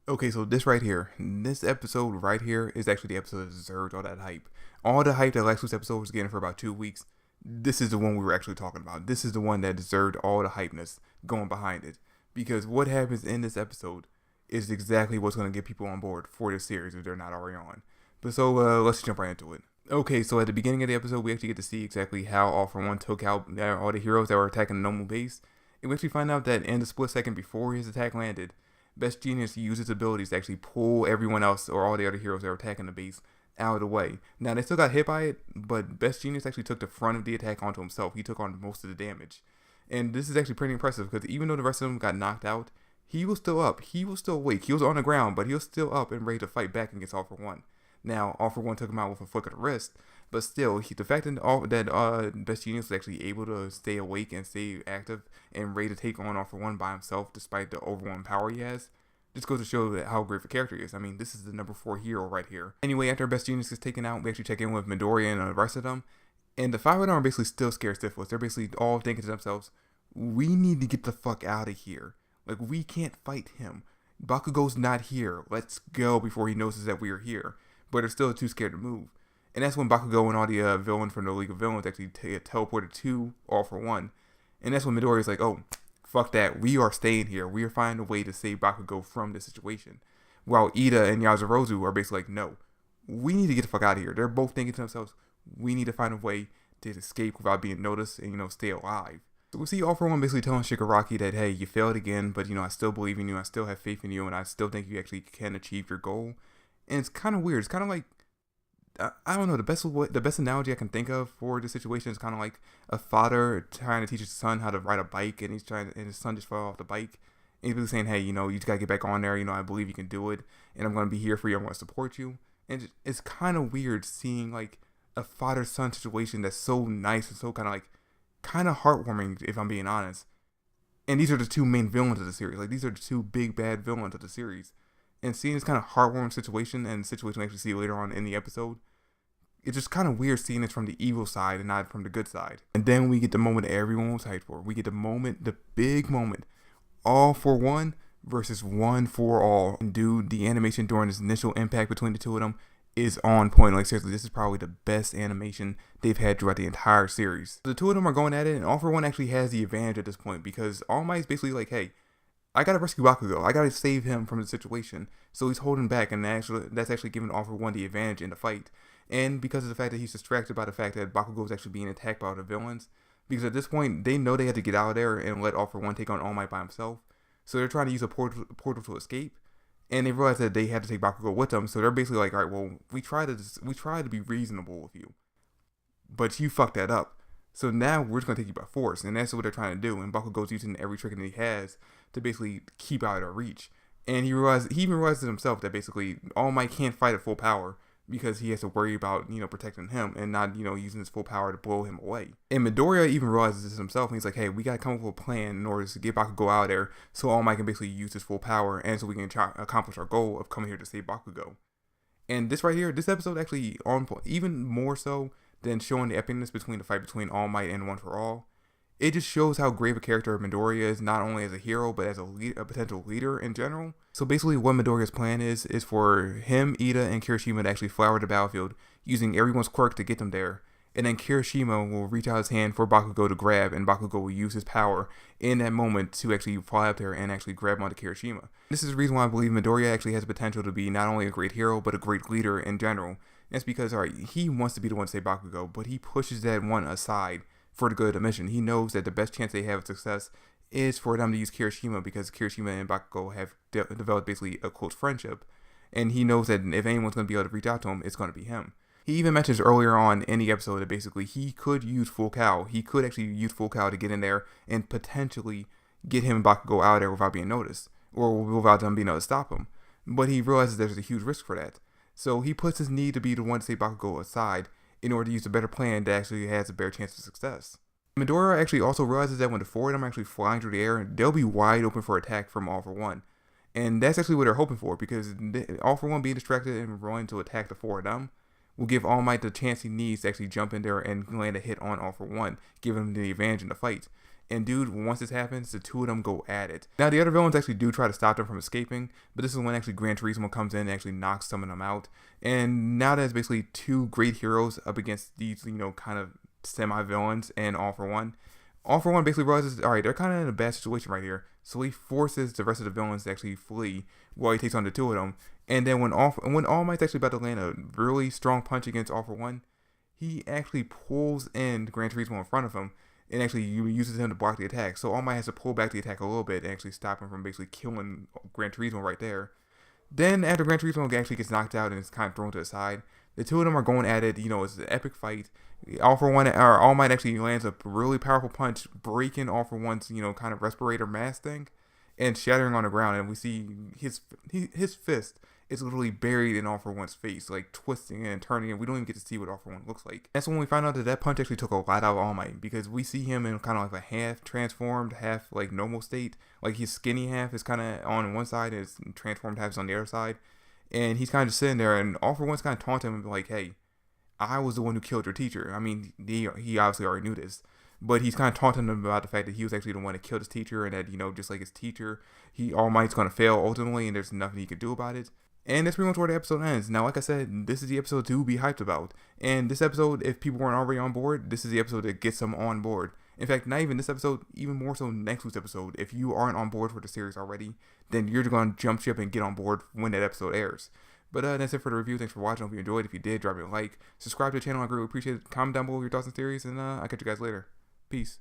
Okay, so this episode right here is actually the episode that deserved all that hype. All the hype that last week's episode was getting for about 2 weeks. This is the one we were actually talking about. This is the one that deserved all the hypeness going behind it. Because what happens in this episode is exactly what's going to get people on board for this series if they're not already on. But let's jump right into it. Okay, so at the beginning of the episode, we actually get to see exactly how All For One took out all the heroes that were attacking the normal base. And we actually find out that in the split second before his attack landed, Best Genius used his abilities to actually pull everyone else or all the other heroes that were attacking the base out of the way. Now, they still got hit by it, but Best Genius actually took the front of the attack onto himself. He took on most of the damage. And this is actually pretty impressive because even though the rest of them got knocked out, he was still up. He was still awake. He was on the ground, but he was still up and ready to fight back against All For One. Now, All For One took him out with a flick of the wrist, but still, the fact that Best Genius was actually able to stay awake and stay active and ready to take on All For One by himself, despite the overwhelming power he has, just goes to show that how great of a character he is. I mean, this is the number 4 hero right here. Anyway, after Best Genius is taken out, we actually check in with Midoriya and the rest of them, and the 5 of them are basically still scared stiffless. They're basically all thinking to themselves, we need to get the fuck out of here. Like, we can't fight him. Bakugo's not here. Let's go before he notices that we are here. But they're still too scared to move. And that's when Bakugo and all the villains from the League of Villains actually teleported to All For One. And that's when Midoriya's like, oh, fuck that. We are staying here. We are finding a way to save Bakugo from this situation. While Ida and Yaozurozu are basically like, no, we need to get the fuck out of here. They're both thinking to themselves, we need to find a way to escape without being noticed and, stay alive. So we see All For One basically telling Shigaraki that, hey, you failed again, but, I still believe in you. I still have faith in you, and I still think you actually can achieve your goal. And it's kind of weird. It's kind of like, I don't know, the best analogy I can think of for this situation is kind of like a father trying to teach his son how to ride a bike, and his son just fell off the bike. And he's really saying, hey, you just gotta get back on there. I believe you can do it, and I'm gonna be here for you. I'm gonna support you. And it's kind of weird seeing like a father-son situation that's so nice and so kind of heartwarming, if I'm being honest. And these are the two main villains of the series. Like, these are the two big bad villains of the series. And seeing this kind of heartwarming situation and situation we actually see later on in the episode, it's just kind of weird seeing this from the evil side and not from the good side. And then we get the moment everyone was hyped for. We get the big moment, All For One versus One For All. And dude, the animation during this initial impact between the two of them is on point. Like, seriously, this is probably the best animation they've had throughout the entire series. The two of them are going at it, and All For One actually has the advantage at this point because All Might is basically like, hey, I gotta rescue Bakugo. I gotta save him from the situation. So he's holding back, and that's actually giving All For One the advantage in the fight. And because of the fact that he's distracted by the fact that Bakugo is actually being attacked by the villains, because at this point they know they have to get out of there and let All For One take on All Might by himself. So they're trying to use a portal to escape, and they realize that they had to take Bakugo with them. So they're basically like, all right, well, we try to be reasonable with you, but you fucked that up. So now we're just gonna take you by force, and that's what they're trying to do. And Bakugo's using every trick that he has to basically keep out of their reach. And he even realizes himself that basically All Might can't fight at full power because he has to worry about, protecting him and not, using his full power to blow him away. And Midoriya even realizes this himself, and he's like, hey, we gotta come up with a plan in order to get Bakugo out there so All Might can basically use his full power and so we can accomplish our goal of coming here to save Bakugo. And this right here, this episode actually on point, even more so than showing the epicness between the fight between All Might and One For All. It just shows how great of a character Midoriya is, not only as a hero, but as a potential leader in general. So basically what Midoriya's plan is for him, Ida, and Kirishima to actually flower the battlefield, using everyone's quirk to get them there. And then Kirishima will reach out his hand for Bakugo to grab, and Bakugo will use his power in that moment to actually fly up there and actually grab onto Kirishima. This is the reason why I believe Midoriya actually has the potential to be not only a great hero, but a great leader in general. And that's because, alright, he wants to be the one to save Bakugo, but he pushes that one aside for the good of the mission. He knows that the best chance they have of success is for them to use Kirishima because Kirishima and Bakugo have developed basically a close friendship. And he knows that if anyone's going to be able to reach out to him, it's going to be him. He even mentions earlier on in the episode that basically he could use Full Cow. He could actually use Full Cow to get in there and potentially get him and Bakugo out of there without being noticed. Or without them being able to stop him. But he realizes there's a huge risk for that. So he puts his need to be the one to save Bakugo aside in order to use a better plan that actually has a better chance of success. Midoriya actually also realizes that when the 4 of them are actually flying through the air, they'll be wide open for attack from All For One. And that's actually what they're hoping for, because All For One being distracted and running to attack the 4 of them will give All Might the chance he needs to actually jump in there and land a hit on All For One, give him the advantage in the fight. And dude, once this happens, the two of them go at it. Now the other villains actually do try to stop them from escaping, but this is when actually Gran Turismo comes in and actually knocks some of them out. And now there's basically two great heroes up against these, kind of semi-villains and All For One. All For One basically realizes, alright, they're kind of in a bad situation right here. So he forces the rest of the villains to actually flee while he takes on the two of them. And then when All Might's actually about to land a really strong punch against All For One, he actually pulls in Gran Turismo in front of him and actually uses him to block the attack. So All Might has to pull back the attack a little bit and actually stop him from basically killing Gran Turismo right there. Then after Gran Turismo actually gets knocked out and is kind of thrown to the side, the two of them are going at it. It's an epic fight. All Might actually lands a really powerful punch, breaking All For One's, kind of respirator mask thing, and shattering on the ground. And we see his fist is literally buried in All For One's face, like twisting and turning, and we don't even get to see what All For One looks like. That's when we find out that punch actually took a lot out of All Might, because we see him in kind of like a half transformed, half like normal state. Like his skinny half is kind of on one side, and his transformed half is on the other side. And he's kind of just sitting there, and All For One's kind of taunting him like, hey, I was the one who killed your teacher. I mean, he obviously already knew this, but he's kind of taunting him about the fact that he was actually the one that killed his teacher, and that, just like his teacher, All Might's going to fail ultimately, and there's nothing he could do about it. And that's pretty much where the episode ends. Now, like I said, this is the episode to be hyped about. And this episode, if people weren't already on board, this is the episode that gets them on board. In fact, not even this episode, even more so next week's episode. If you aren't on board for the series already, then you're going to jump ship and get on board when that episode airs. But that's it for the review. Thanks for watching. Hope you enjoyed. If you did, drop me a like. Subscribe to the channel. I greatly appreciate it. Comment down below your thoughts and theories. And I'll catch you guys later. Peace.